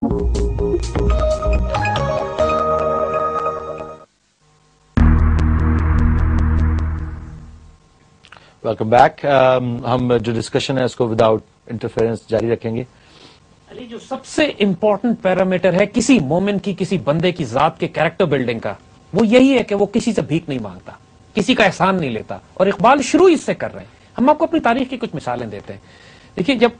Welcome back. ہم جو discussion ہے اس کو وداؤٹ انٹرفیئرنس جاری رکھیں گے. علی، جو سب سے امپورٹنٹ پیرامیٹر ہے کسی مومن کی، کسی بندے کی ذات کے کریکٹر بلڈنگ کا، وہ یہی ہے کہ وہ کسی سے بھیک نہیں مانگتا، کسی کا احسان نہیں لیتا. اور اقبال شروع اس سے کر رہے ہیں. ہم آپ کو اپنی تاریخ کی کچھ مثالیں دیتے ہیں. دیکھیے، جب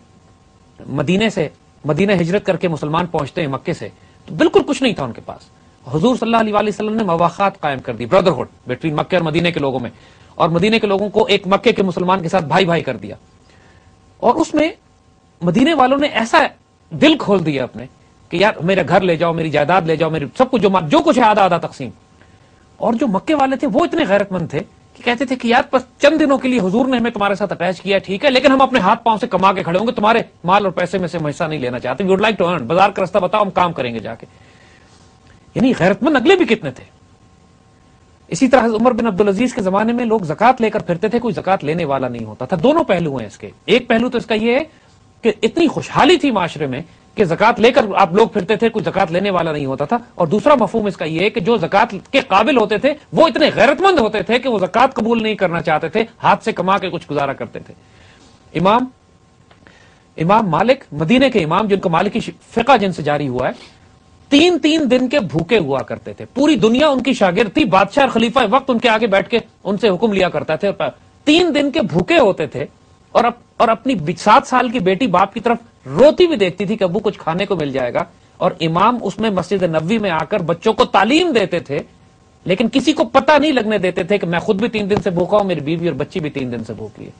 مدینہ ہجرت کر کے مسلمان پہنچتے ہیں مکے سے، تو بالکل کچھ نہیں تھا ان کے پاس. حضور صلی اللہ علیہ وسلم نے مواخات قائم کر دی، بردرہڈ بٹوین مکے اور مدینے کے لوگوں میں، اور مدینے کے لوگوں کو ایک مکے کے مسلمان کے ساتھ بھائی بھائی کر دیا. اور اس میں مدینے والوں نے ایسا دل کھول دیا اپنے کہ یار میرا گھر لے جاؤ، میری جائیداد لے جاؤ، میری سب کچھ جو کچھ ہے آدھا آدھا تقسیم. اور جو مکے والے تھے وہ اتنے غیرت مند تھے کہ کہتے تھے کہ یار بس چند دنوں کے لیے حضور نے ہمیں تمہارے ساتھ اٹیچ کیا، ٹھیک ہے، لیکن ہم اپنے ہاتھ پاؤں سے کما کے کھڑے ہوں گے، تمہارے مال اور پیسے میں سے حصہ نہیں لینا چاہتے. We would like to earn, بازار کا رستہ بتاؤ، ہم کام کریں گے جا کے. یعنی غیرت مند اگلے بھی کتنے تھے. اسی طرح عمر بن عبدالعزیز کے زمانے میں لوگ زکات لے کر پھرتے تھے، کوئی زکات لینے والا نہیں ہوتا تھا. دونوں پہلو ہیں اس کے. ایک پہلو تو اس کا یہ ہے کہ اتنی خوشحالی تھی معاشرے میں کہ زکات لے کر آپ لوگ پھرتے تھے، کوئی زکات لینے والا نہیں ہوتا تھا. اور دوسرا مفہوم اس کا یہ ہے کہ جو زکات کے قابل ہوتے تھے وہ اتنے غیرت مند ہوتے تھے کہ وہ زکات قبول نہیں کرنا چاہتے تھے، ہاتھ سے کما کے کچھ گزارا کرتے تھے. امام مالک، مدینے کے امام جن کو مالکی فقہ جن سے جاری ہوا ہے، 3 دن کے بھوکے ہوا کرتے تھے. پوری دنیا ان کی شاگرد تھی، بادشاہ اور خلیفہ وقت ان کے آگے بیٹھ کے ان سے حکم لیا کرتا تھے. 3 دن کے بھوکے ہوتے تھے اور اپنی 7 سال کی بیٹی باپ کی طرف روتی بھی دیکھتی تھی کہ ابو کچھ کھانے کو مل جائے گا. اور امام اس میں مسجد نبوی میں آ کر بچوں کو تعلیم دیتے تھے، لیکن کسی کو پتہ نہیں لگنے دیتے تھے کہ میں خود بھی 3 دن سے بھوکا ہوں، میری بیوی اور بچی بھی 3 دن سے بھوکی ہے.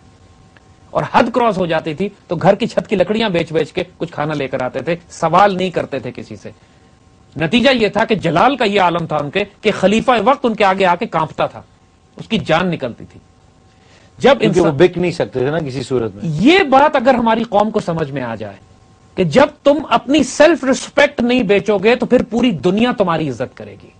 اور حد کراس ہو جاتی تھی تو گھر کی چھت کی لکڑیاں بیچ کے کچھ کھانا لے کر آتے تھے، سوال نہیں کرتے تھے کسی سے. نتیجہ یہ تھا کہ جلال کا یہ عالم تھا ان کے کہ خلیفہ وقت ان کے آگے آ کے کانپتا تھا، اس کی جان نکلتی تھی. جب وہ بک نہیں سکتے تھے نا کسی صورت میں. یہ بات اگر ہماری قوم کو سمجھ میں آ جائے کہ جب تم اپنی سیلف ریسپیکٹ نہیں بیچو گے تو پھر پوری دنیا تمہاری عزت کرے گی.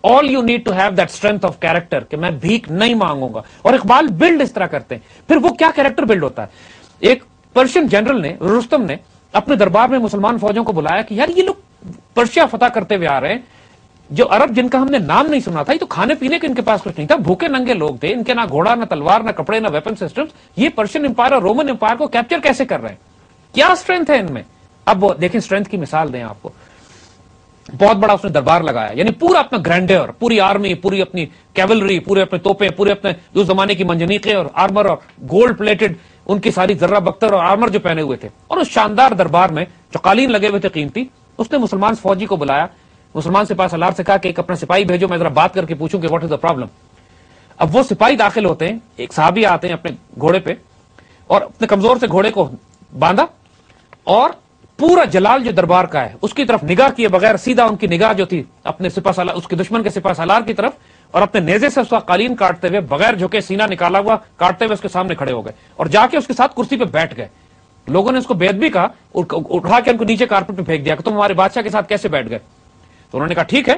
All you need to have that strength of character کہ میں بھیک نہیں مانگوں گا. اور اقبال بلڈ اس طرح کرتے ہیں. پھر وہ کیا کیریکٹر بلڈ ہوتا ہے. ایک پرشین جنرل نے، رستم نے، اپنے دربار میں مسلمان فوجوں کو بلایا کہ یار یہ لوگ پرشیا فتح کرتے ہوئے آ رہے ہیں، جو عرب جن کا ہم نے نام نہیں سنا تھا، یہ تو کھانے پینے کے ان کے پاس کچھ نہیں تھا، بھوکے ننگے لوگ تھے، ان کے نہ گھوڑا، نہ تلوار، نہ کپڑے، نہ ویپن سسٹمز. یہ پرشین امپائر اور رومن امپائر کو کیپچر کیسے کر رہے ہیں؟ کیا اسٹرینتھ ہے ان میں؟ اب وہ دیکھیں، اسٹرینتھ کی مثال دیں آپ کو. بہت بڑا اس نے دربار لگایا، یعنی پورا اپنا گرینڈر، پوری آرمی، پوری اپنی کیولری، پورے اپنے توپیں، پورے اپنے اس زمانے کی منجنیقیں اور آرمر اور گولڈ پلیٹڈ ان کی ساری ذرہ بختر اور آرمر جو پہنے ہوئے تھے. اور اس شاندار دربار میں جو قالین لگے ہوئے تھے قیمتی، اس نے مسلمان فوجی کو بلایا. مسلمان سپاہ سالار سے کہا کہ ایک اپنا سپاہی بھیجو، میں ذرا بات کر کے پوچھوں کہ واٹ از دا پرابلم. اب وہ سپاہی داخل ہوتے ہیں، ایک صحابی آتے ہیں اپنے گھوڑے پہ، اور اپنے کمزور سے گھوڑے کو باندھا اور پورا جلال جو دربار کا ہے اس کی طرف نگاہ کیے بغیر سیدھا ان کی نگاہ جو تھی اپنے سپاہ سالار، اس کے دشمن کے سپاہ سالار کی طرف، اور اپنے نیزے سے اس کا قالین کاٹتے ہوئے بغیر جھکے سینہ نکالا ہوا کاٹتے ہوئے اس کے سامنے کھڑے ہو گئے اور جا کے اس کے ساتھ کرسی پہ بیٹھ گئے. لوگوں نے اس کو بیعت بھی کہا، اٹھا کے ان کو نیچے کارپٹ پہ پھینک دیا کہ تم ہمارے بادشاہ کے ساتھ کیسے بیٹھ گئے. تو انہوں نے کہا ٹھیک ہے،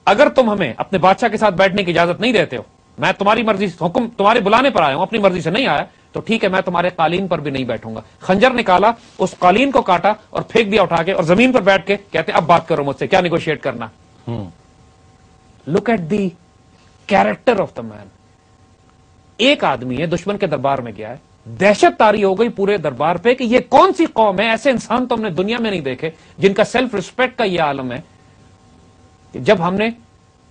اگر تم ہمیں اپنے بادشاہ کے ساتھ بیٹھنے کی اجازت نہیں دیتے ہو، میں تمہاری مرضی سے حکم تمہارے بلانے پر آیا ہوں، اپنی مرضی سے نہیں آیا، تو ٹھیک ہے، میں تمہارے قالین پر بھی نہیں بیٹھوں گا. خنجر نکالا، اس قالین کو کاٹا اور پھینک دیا اٹھا کے، اور زمین پر بیٹھ کے کہتے اب بات کرو مجھ سے، کیا نیگوشیٹ کرنا. Look at the character of the man. ایک آدمی ہے، دشمن کے دربار میں گیا ہے، دہشت طاری ہو گئی پورے دربار پہ کہ یہ کون سی قوم ہے، ایسے انسان تو ہم نے دنیا میں نہیں دیکھے جن کا سیلف ریسپیکٹ کا یہ عالم ہے. جب ہم نے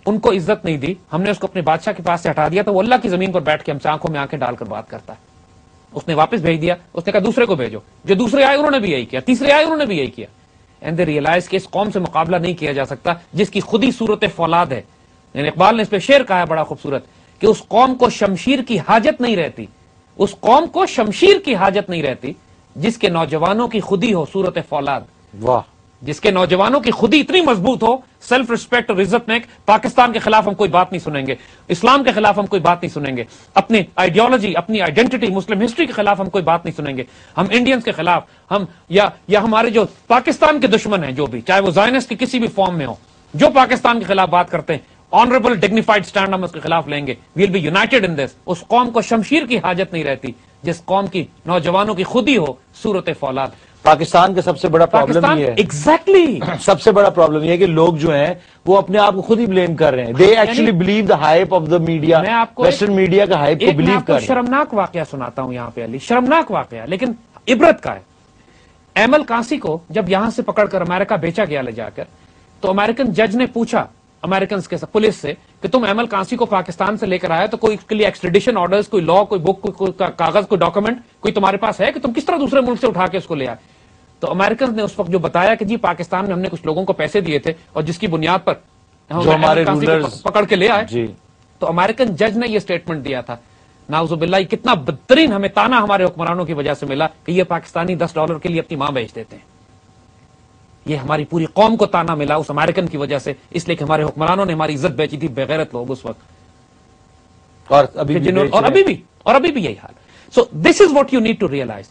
ان کو عزت نہیں دی، ہم نے اس کو اپنے بادشاہ کے پاس سے ہٹا دیا، تو وہ اللہ کی زمین پر بیٹھ کے ہم سے آنکھوں میں آنکھیں ڈال کر بات کرتا ہے. اس نے واپس بھیج دیا. اس نے کہا دوسرے کو بھیجو. جو دوسرے آئے انہوں نے بھی یہی کیا، تیسرے آئے انہوں نے بھی یہی کیا. اینڈ دے ریئلائز کہ اس قوم سے مقابلہ نہیں کیا جا سکتا جس کی خود ہی صورت فولاد ہے. یعنی اقبال نے اس پہ شعر کہا ہے بڑا خوبصورت کہ اس قوم کو شمشیر کی حاجت نہیں رہتی، اس قوم کو شمشیر کی حاجت نہیں رہتی جس کے نوجوانوں کی خودی ہو صورت فولاد. واہ. جس کے نوجوانوں کی خودی اتنی مضبوط ہو، سیلف ریسپیکٹ اور عزت میں، پاکستان کے خلاف ہم کوئی بات نہیں سنیں گے، اسلام کے خلاف ہم کوئی بات نہیں سنیں گے، اپنی آئیڈیالوجی، اپنی آئیڈینٹی، مسلم ہسٹری کے خلاف ہم کوئی بات نہیں سنیں گے، ہم انڈینز کے خلاف، ہم یا ہمارے جو پاکستان کے دشمن ہیں، جو بھی، چاہے وہ زائنسٹ کی کسی بھی فارم میں ہو، جو پاکستان کے خلاف بات کرتے ہیں آنریبل ڈگنیفائڈ سٹینڈ ہم اس کے خلاف لیں گے. ویل بی یونائٹڈ ان دس. اس قوم کو شمشیر کی حاجت نہیں رہتی جس قوم کی نوجوانوں کی خود ہی ہو صورت فولاد. پاکستان کا سب سے بڑا پرابلم یہ ہے, ایگزیکٹلی سب سے بڑا پرابلم یہ ہے کہ لوگ جو ہیں وہ اپنے آپ کو خود ہی بلیم کر رہے ہیں. They actually believe the hype of the media, western media کا ہائپ کو بلیو کر رہے ہیں. شرمناک واقعہ سناتا ہوں یہاں پہ علی, شرمناک واقعہ لیکن عبرت کا ہے. ایمل کانسی کو جب یہاں سے پکڑ کر امریکہ بیچا گیا لے جا کر, تو امریکن جج نے پوچھا امریکنز کے پولیس سے کہ تم ایمل کانسی کو پاکستان سے لے کر آئے تو کوئی اس کے لیے ایکسٹریڈیشن آرڈرز, کوئی لا, کوئی بک, کوئی کاغذ, کوئی ڈاکومنٹ کوئی تمہارے پاس ہے کہ تم کس طرح دوسرے ملک سے اٹھا کے اس کو لے آئے؟ تو امریکنز نے اس وقت جو بتایا کہ جی پاکستان میں ہم نے کچھ لوگوں کو پیسے دیے تھے اور جس کی بنیاد پر ہمارے رولرز پکڑ کے لے آئے. جی. تو امریکن جج نے یہ سٹیٹمنٹ دیا تھا, نعوذ باللہ, کتنا بدترین ہمیں تانا ہمارے حکمرانوں کی وجہ سے ملا کہ یہ پاکستانی $10 کے لیے اپنی ماں بیچ دیتے ہیں. یہ ہماری پوری قوم کو تانا ملا اس امریکن کی وجہ سے, اس لیے کہ ہمارے حکمرانوں نے ہماری عزت بیچی تھی, بغیرت لوگ اس وقت. اور ابھی بھی یہی حال. So this is what you need to realise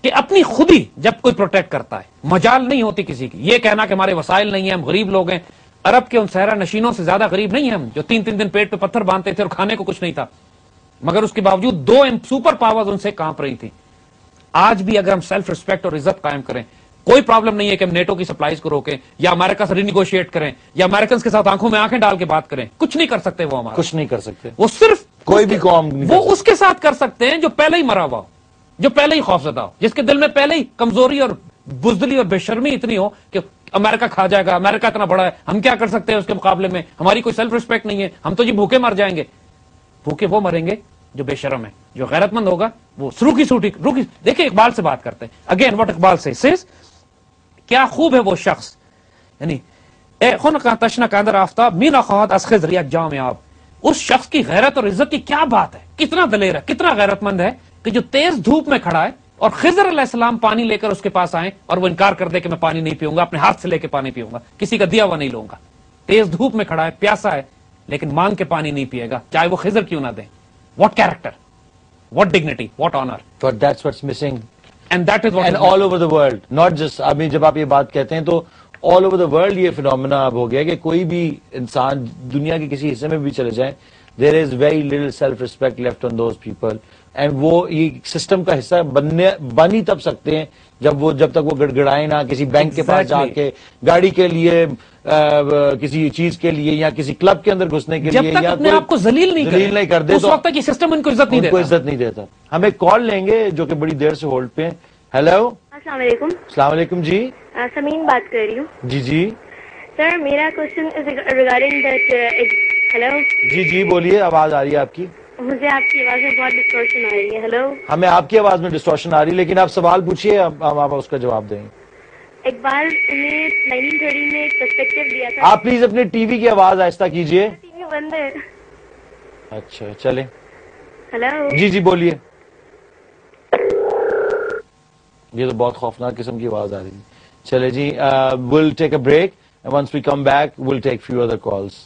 کہ اپنی خودی جب کوئی پروٹیکٹ کرتا ہے, مجال نہیں ہوتی کسی کی. یہ کہنا کہ ہمارے وسائل نہیں ہیں, ہم غریب لوگ ہیں, عرب کے ان صحرا نشینوں سے زیادہ غریب نہیں ہیں ہم, جو 3 دن پیٹ پہ پتھر باندھتے تھے اور کھانے کو کچھ نہیں تھا, مگر اس کے باوجود 2 سپر پاورز ان سے کانپ رہی تھی. آج بھی اگر ہم سیلف ریسپیکٹ اور عزت قائم کریں, کوئی پرابلم نہیں ہے کہ ہم نیٹو کی سپلائیز کو روکیں یا امریکہ سے رینیگوشیٹ کریں یا امریکنز کے ساتھ آنکھوں میں آنکھیں ڈال کے بات کریں. کچھ نہیں کر سکتے وہ, ہمارا کچھ نہیں کر سکتے. وہ صرف کوئی بھی قوم نہیں وہ اس کے ساتھ کر سکتے ہیں جو پہلے ہی مرا ہوا ہو, جو پہلے ہی خوفزدہ ہو, جس کے دل میں پہلے ہی کمزوری اور بزدلی اور بے شرمی اتنی ہو کہ امریکہ کھا جائے گا, امریکہ اتنا بڑا ہے, ہم کیا کر سکتے ہیں اس کے مقابلے میں, ہماری کوئی سیلف ریسپیکٹ نہیں ہے, ہم تو جی بھوکے مر جائیں گے. بھوکے وہ مریں گے جو بے شرم ہے. جو غیرت مند ہوگا وہ روکی سوٹی. دیکھیں اقبال سے بات کرتے ہیں, اگین واٹ اقبال سے کیا خوب ہے وہ شخص, یعنی اے خنقاں تشنہ کاندر آفتاب مینا خواہد از خضر یک جام آب. اس شخص کی غیرت اور عزت کی کیا بات ہے, کتنا دلیر ہے, کتنا غیرت مند ہے کہ جو تیز دھوپ میں کھڑا ہے اور خضر علیہ السلام پانی لے کر اس کے پاس آئیں اور وہ انکار کر دے کہ میں پانی نہیں پیوں گا, اپنے ہاتھ سے لے کے پانی پیوں گا, کسی کا دیا ہوا نہیں لوں گا. تیز دھوپ میں کھڑا ہے, پیاسا ہے, لیکن مانگ کے پانی نہیں پیے گا, چاہے وہ خضر کیوں نہ دیں. What character, what dignity, what owner. But that's what's missing. And that is what And all over the world, not just, ابھی جب آپ یہ بات کہتے ہیں تو all over the world یہ فنومنا اب ہو گیا کہ کوئی بھی انسان دنیا کے کسی حصے میں بھی چلے جائیں, there is very little self respect left on those people. And وہ یہ سسٹم کا حصہ بن ہی تب سکتے ہیں جب تک وہ گڑگڑائیں نہ کسی بینک کے پاس جا کے, گاڑی کے لیے, کسی چیز کے لیے, یا کسی کلب کے اندر گھسنے کے لیے, جب تک اپنے آپ کو ذلیل نہیں کر دے اس وقت تک یہ سسٹم ان کو عزت نہیں دیتا. ہم ایک کال لیں گے جو کہ بڑی دیر سے ہولڈ پہ. ہیلو, السلام علیکم. السلام علیکم. جی سمین بات کر رہی ہوں. جی جی سر میرا کوشچن ریگارڈنگ دیٹ. ہیلو. جی بولیے, آواز آ رہی ہے آپ کی. مجھے آپ کی آواز میں بہت ڈسٹورشن آ رہی ہے. ہیلو. ہمیں آپ کی آواز میں ڈسٹورشن آ رہی ہے, لیکن آپ سوال پوچھیے, ہم آپ اس کا جواب دیں گے. اقبال نے 1930 میں ایک پرسپیکٹو دیا تھا. آپ پلیز اپنے ٹی وی کی آواز آہستہ کیجیے. ٹی وی بند ہے. اچھا چلیں. ہیلو. جی بولیے. یہ تو بہت خوفناک قسم کی آواز آ رہی ہے. چلے جی, we'll take a break and once we come back we'll take few other calls.